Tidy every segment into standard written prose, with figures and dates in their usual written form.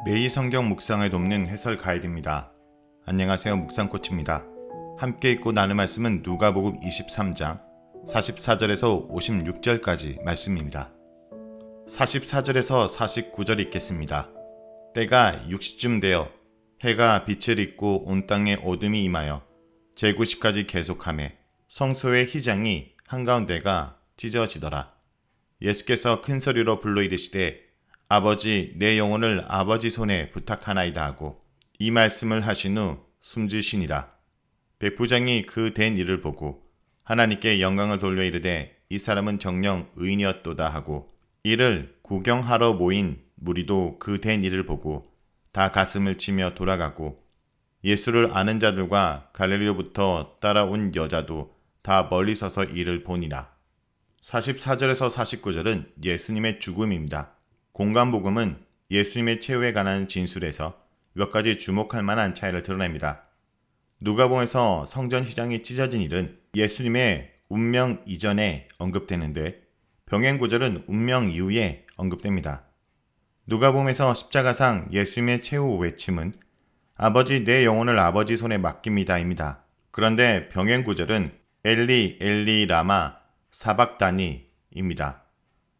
매일 성경 묵상을 돕는 해설 가이드입니다. 안녕하세요, 묵상코치입니다. 함께 읽고 나눌 말씀은 누가복음 23장 44절에서 56절까지 말씀입니다. 44절에서 49절 읽겠습니다. 때가 6시쯤 되어 해가 빛을 잇고 온 땅에 어둠이 임하여 제9시까지 계속하매 성소의 휘장이 한가운데가 찢어지더라. 예수께서 큰 소리로 불러 이르시되 아버지, 내 영혼을 아버지 손에 부탁하나이다 하고 이 말씀을 하신 후 숨지시니라. 백부장이 그 된 일을 보고 하나님께 영광을 돌려 이르되 이 사람은 정녕 의인이었도다 하고 이를 구경하러 모인 무리도 그 된 일을 보고 다 가슴을 치며 돌아가고 예수를 아는 자들과 갈릴리로부터 따라온 여자도 다 멀리 서서 이를 보니라. 44절에서 49절은 예수님의 죽음입니다. 공간복음은 예수님의 최후에 관한 진술에서 몇 가지 주목할 만한 차이를 드러냅니다. 누가복음에서 성전 휘장이 찢어진 일은 예수님의 운명 이전에 언급되는데 병행구절은 운명 이후에 언급됩니다. 누가복음에서 십자가상 예수님의 최후 외침은 아버지 내 영혼을 아버지 손에 맡깁니다입니다. 그런데 병행구절은 엘리 엘리 라마 사박다니입니다.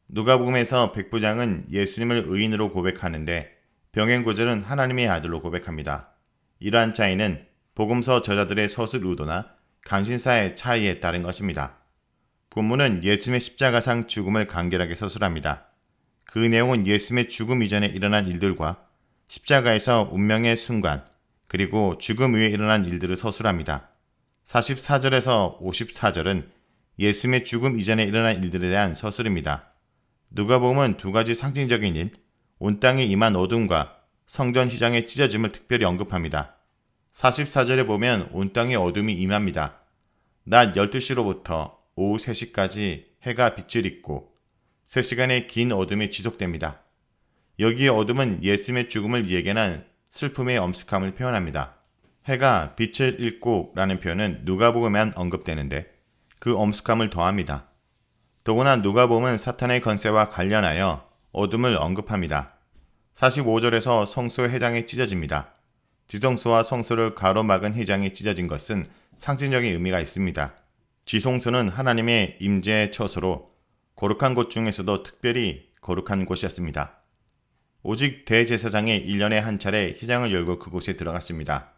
누가복음에서 백부장은 예수님을 의인으로 고백하는데 병행구절은 하나님의 아들로 고백합니다. 이러한 차이는 복음서 저자들의 서술 의도나 강신사의 차이에 따른 것입니다. 본문은 예수님의 십자가상 죽음을 간결하게 서술합니다. 그 내용은 예수님의 죽음 이전에 일어난 일들과 십자가에서 운명의 순간 그리고 죽음 후에 일어난 일들을 서술합니다. 44절에서 54절은 예수님의 죽음 이전에 일어난 일들에 대한 서술입니다. 누가복음은 두 가지 상징적인 일, 온 땅에 임한 어둠과 성전 휘장의 찢어짐을 특별히 언급합니다. 44절에 보면 온 땅에 어둠이 임합니다. 낮 12시로부터 오후 3시까지 해가 빛을 잇고 3시간의 긴 어둠이 지속됩니다. 여기의 어둠은 예수님의 죽음을 예견한 슬픔의 엄숙함을 표현합니다. 해가 빛을 잇고 라는 표현은 누가복음에만 언급되는데 그 엄숙함을 더합니다. 더구나 누가복음은 사탄의 권세와 관련하여 어둠을 언급합니다. 45절에서 성소의 휘장이 찢어집니다. 지성소와 성소를 가로막은 휘장이 찢어진 것은 상징적인 의미가 있습니다. 지성소는 하나님의 임재의 처소로 거룩한 곳 중에서도 특별히 거룩한 곳이었습니다. 오직 대제사장이 1년에 한 차례 휘장을 열고 그곳에 들어갔습니다.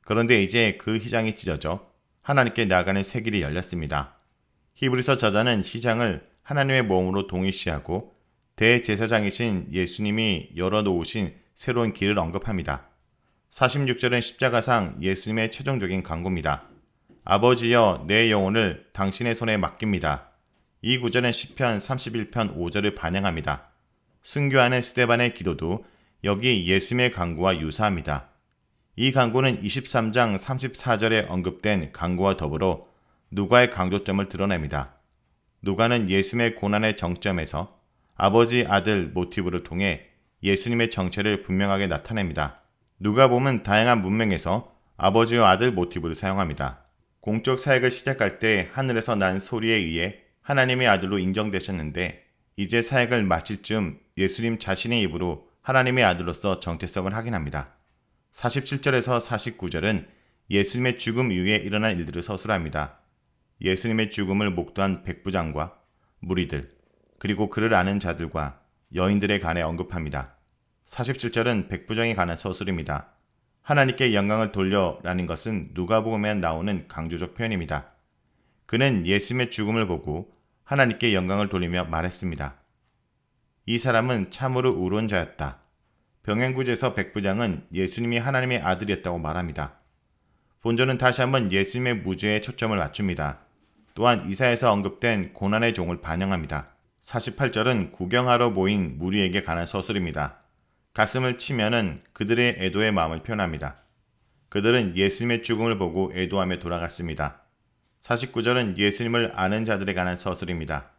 그런데 이제 그 휘장이 찢어져 하나님께 나아가는 새 길이 열렸습니다. 히브리서 저자는 휘장을 하나님의 몸으로 동일시하고 대제사장이신 예수님이 열어놓으신 새로운 길을 언급합니다. 46절은 십자가상 예수님의 최종적인 간구입니다. 아버지여 내 영혼을 당신의 손에 맡깁니다. 이 구절은 시편 31편 5절을 반영합니다. 순교하는 스데반의 기도도 여기 예수님의 간구와 유사합니다. 이 간구는 23장 34절에 언급된 간구와 더불어 누가의 강조점을 드러냅니다. 누가는 예수님의 고난의 정점에서 아버지 아들 모티브를 통해 예수님의 정체를 분명하게 나타냅니다. 누가복음은 다양한 문맥에서 아버지와 아들 모티브를 사용합니다. 공적 사역을 시작할 때 하늘에서 난 소리에 의해 하나님의 아들로 인정되셨는데 이제 사역을 마칠 즈음 예수님 자신의 입으로 하나님의 아들로서 정체성을 확인합니다. 47절에서 49절은 예수님의 죽음 이후에 일어난 일들을 서술합니다. 예수님의 죽음을 목도한 백부장과 무리들, 그리고 그를 아는 자들과 여인들에 관해 언급합니다. 47절은 백부장에 관한 서술입니다. 하나님께 영광을 돌려라는 것은 누가복음에 나오는 강조적 표현입니다. 그는 예수님의 죽음을 보고 하나님께 영광을 돌리며 말했습니다. 이 사람은 참으로 의로운 자였다. 병행구절에서 백부장은 예수님이 하나님의 아들이었다고 말합니다. 본절은 다시 한번 예수님의 무죄에 초점을 맞춥니다. 또한 이사야에서 언급된 고난의 종을 반영합니다. 48절은 구경하러 모인 무리에게 관한 서술입니다. 가슴을 치면은 그들의 애도의 마음을 표현합니다. 그들은 예수님의 죽음을 보고 애도하며 돌아갔습니다. 49절은 예수님을 아는 자들에 관한 서술입니다.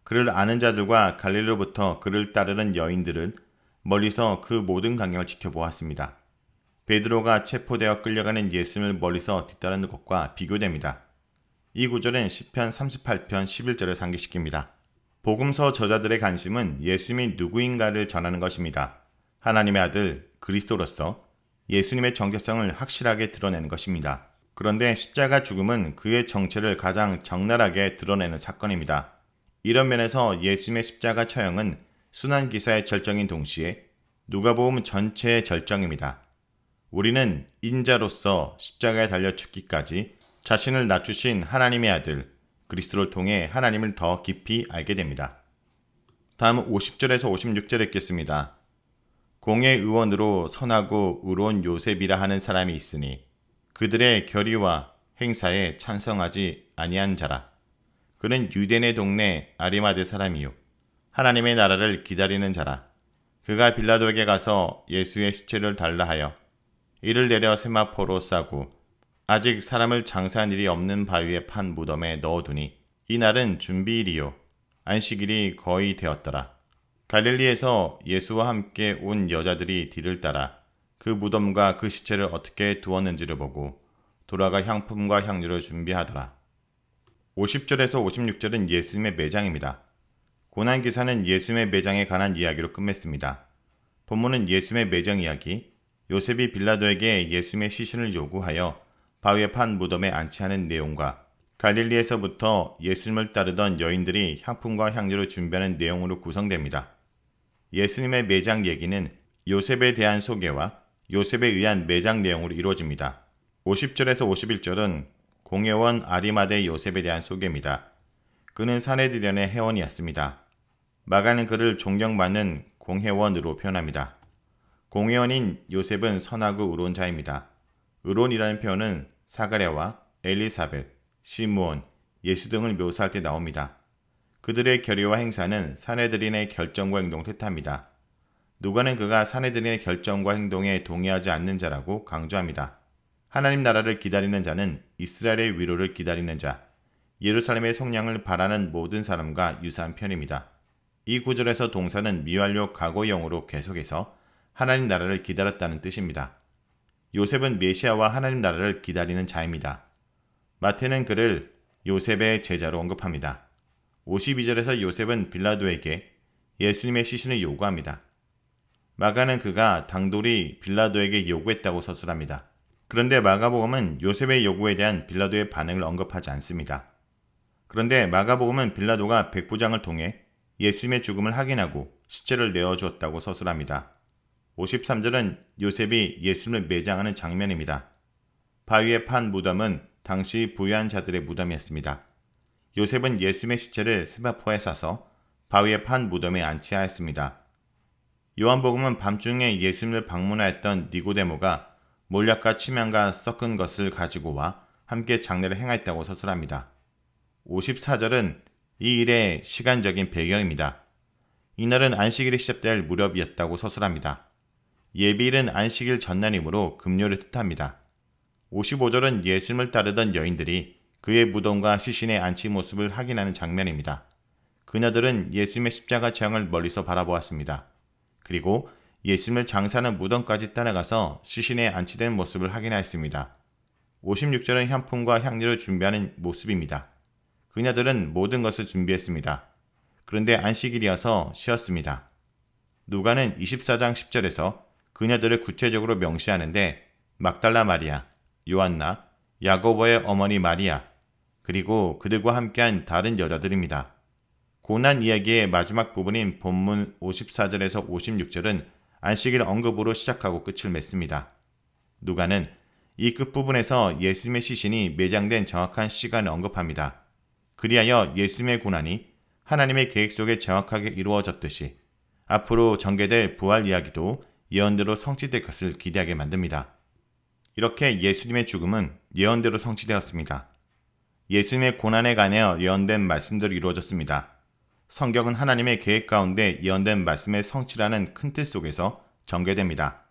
그를 아는 자들과 갈릴리로부터 그를 따르는 여인들은 멀리서 그 모든 광경을 지켜보았습니다. 베드로가 체포되어 끌려가는 예수님을 멀리서 뒤따르는 것과 비교됩니다. 이 구절은 시편 38편 11절을 상기시킵니다. 복음서 저자들의 관심은 예수님이 누구인가를 전하는 것입니다. 하나님의 아들 그리스도로서 예수님의 정체성을 확실하게 드러내는 것입니다. 그런데 십자가 죽음은 그의 정체를 가장 적나라하게 드러내는 사건입니다. 이런 면에서 예수님의 십자가 처형은 순환기사의 절정인 동시에 누가복음 전체의 절정입니다. 우리는 인자로서 십자가에 달려 죽기까지 자신을 낮추신 하나님의 아들 그리스도를 통해 하나님을 더 깊이 알게 됩니다. 다음 50절에서 56절 읽겠습니다. 공의 의원으로 선하고 의로운 요셉이라 하는 사람이 있으니 그들의 결의와 행사에 찬성하지 아니한 자라. 그는 유대네 동네 아리마대 사람이요 하나님의 나라를 기다리는 자라. 그가 빌라도에게 가서 예수의 시체를 달라 하여 이를 내려 세마포로 싸고 아직 사람을 장사한 일이 없는 바위에 판 무덤에 넣어두니 이 날은 준비일이요 안식일이 거의 되었더라. 갈릴리에서 예수와 함께 온 여자들이 뒤를 따라 그 무덤과 그 시체를 어떻게 두었는지를 보고 돌아가 향품과 향료를 준비하더라. 50절에서 56절은 예수님의 매장입니다. 고난기사는 예수님의 매장에 관한 이야기로 끝맺습니다. 본문은 예수님의 매장 이야기, 요셉이 빌라도에게 예수님의 시신을 요구하여 바위에 판 무덤에 안치하는 내용과 갈릴리에서부터 예수님을 따르던 여인들이 향품과 향료를 준비하는 내용으로 구성됩니다. 예수님의 매장 얘기는 요셉에 대한 소개와 요셉에 의한 매장 내용으로 이루어집니다. 50절에서 51절은 공회원 아리마대 요셉에 대한 소개입니다. 그는 사내들연의 회원이었습니다. 마가는 그를 존경받는 공회원으로 표현합니다. 공회원인 요셉은 선하고 의로운 자입니다. 의로운이라는 표현은 사가랴와 엘리사벳, 시므온, 예수 등을 묘사할 때 나옵니다. 그들의 결의와 행사는 사내들인의 결정과 행동을 뜻합니다. 누가는 그가 사내들인의 결정과 행동에 동의하지 않는 자라고 강조합니다. 하나님 나라를 기다리는 자는 이스라엘의 위로를 기다리는 자, 예루살렘의 속량을 바라는 모든 사람과 유사한 편입니다. 이 구절에서 동사는 미완료 과거형으로 계속해서 하나님 나라를 기다렸다는 뜻입니다. 요셉은 메시아와 하나님 나라를 기다리는 자입니다. 마태는 그를 요셉의 제자로 언급합니다. 52절에서 요셉은 빌라도에게 예수님의 시신을 요구합니다. 마가는 그가 당돌이 빌라도에게 요구했다고 서술합니다. 그런데 마가복음은 요셉의 요구에 대한 빌라도의 반응을 언급하지 않습니다. 그런데 마가복음은 빌라도가 백부장을 통해 예수님의 죽음을 확인하고 시체를 내어주었다고 서술합니다. 53절은 요셉이 예수님을 매장하는 장면입니다. 바위에 판 무덤은 당시 부유한 자들의 무덤이었습니다. 요셉은 예수님의 시체를 세마포에 싸서 바위에 판 무덤에 안치하였습니다. 요한복음은 밤중에 예수님을 방문하였던 니고데모가 몰약과 침향과 썩은 것을 가지고 와 함께 장례를 행하였다고 서술합니다. 54절은 이 일의 시간적인 배경입니다. 이날은 안식일이 시작될 무렵이었다고 서술합니다. 예비일은 안식일 전날이므로 금요일을 뜻합니다. 55절은 예수님을 따르던 여인들이 그의 무덤과 시신의 안치 모습을 확인하는 장면입니다. 그녀들은 예수님의 십자가 처형을 멀리서 바라보았습니다. 그리고 예수님을 장사하는 무덤까지 따라가서 시신에 안치된 모습을 확인하였습니다. 56절은 향품과 향료를 준비하는 모습입니다. 그녀들은 모든 것을 준비했습니다. 그런데 안식일이어서 쉬었습니다. 누가는 24장 10절에서 그녀들을 구체적으로 명시하는데 막달라 마리아, 요한나, 야고보의 어머니 마리아, 그리고 그들과 함께한 다른 여자들입니다. 고난 이야기의 마지막 부분인 본문 54절에서 56절은 안식일 언급으로 시작하고 끝을 맺습니다. 누가는 이 끝부분에서 예수님의 시신이 매장된 정확한 시간을 언급합니다. 그리하여 예수님의 고난이 하나님의 계획 속에 정확하게 이루어졌듯이 앞으로 전개될 부활 이야기도 예언대로 성취될 것을 기대하게 만듭니다. 이렇게 예수님의 죽음은 예언대로 성취되었습니다. 예수님의 고난에 관하여 예언된 말씀대로 이루어졌습니다. 성경은 하나님의 계획 가운데 예언된 말씀의 성취라는 큰 틀 속에서 전개됩니다.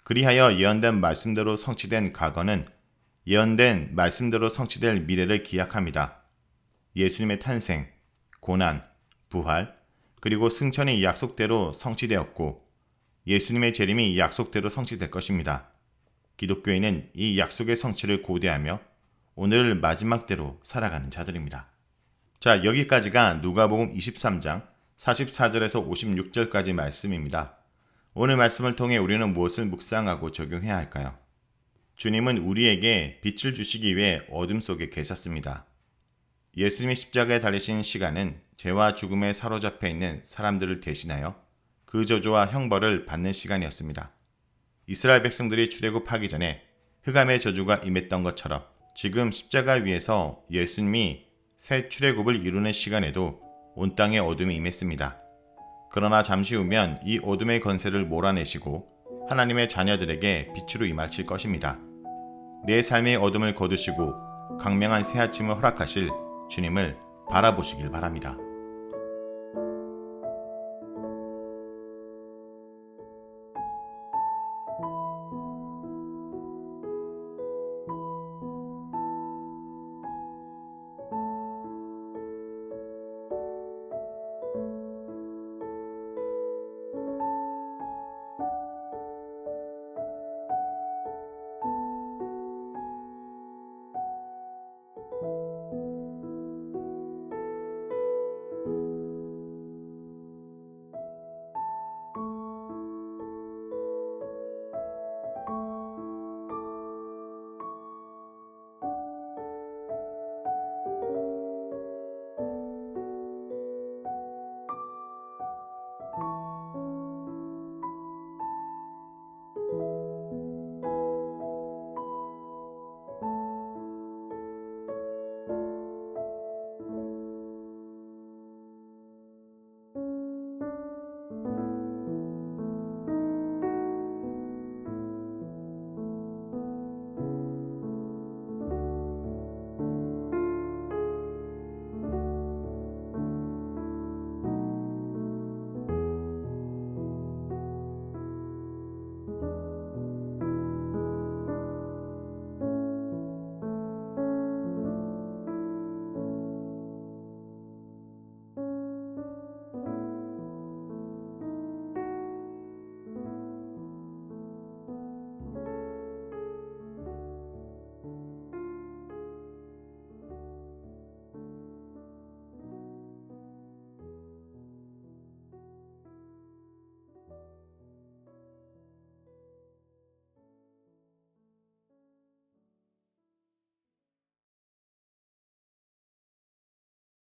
그리하여 예언된 말씀대로 성취된 과거는 예언된 말씀대로 성취될 미래를 기약합니다. 예수님의 탄생, 고난, 부활, 그리고 승천이 약속대로 성취되었고 예수님의 재림이 약속대로 성취될 것입니다. 기독교인은 이 약속의 성취를 고대하며 오늘 마지막 때로 살아가는 자들입니다. 자, 여기까지가 누가복음 23장 44절에서 56절까지 말씀입니다. 오늘 말씀을 통해 우리는 무엇을 묵상하고 적용해야 할까요? 주님은 우리에게 빛을 주시기 위해 어둠 속에 계셨습니다. 예수님이 십자가에 달리신 시간은 죄와 죽음에 사로잡혀 있는 사람들을 대신하여 그 저주와 형벌을 받는 시간이었습니다. 이스라엘 백성들이 출애굽하기 전에 흑암의 저주가 임했던 것처럼 지금 십자가 위에서 예수님이 새 출애굽을 이루는 시간에도 온 땅에 어둠이 임했습니다. 그러나 잠시 후면 이 어둠의 권세를 몰아내시고 하나님의 자녀들에게 빛으로 임하실 것입니다. 내 삶의 어둠을 거두시고 강명한 새 아침을 허락하실 주님을 바라보시길 바랍니다.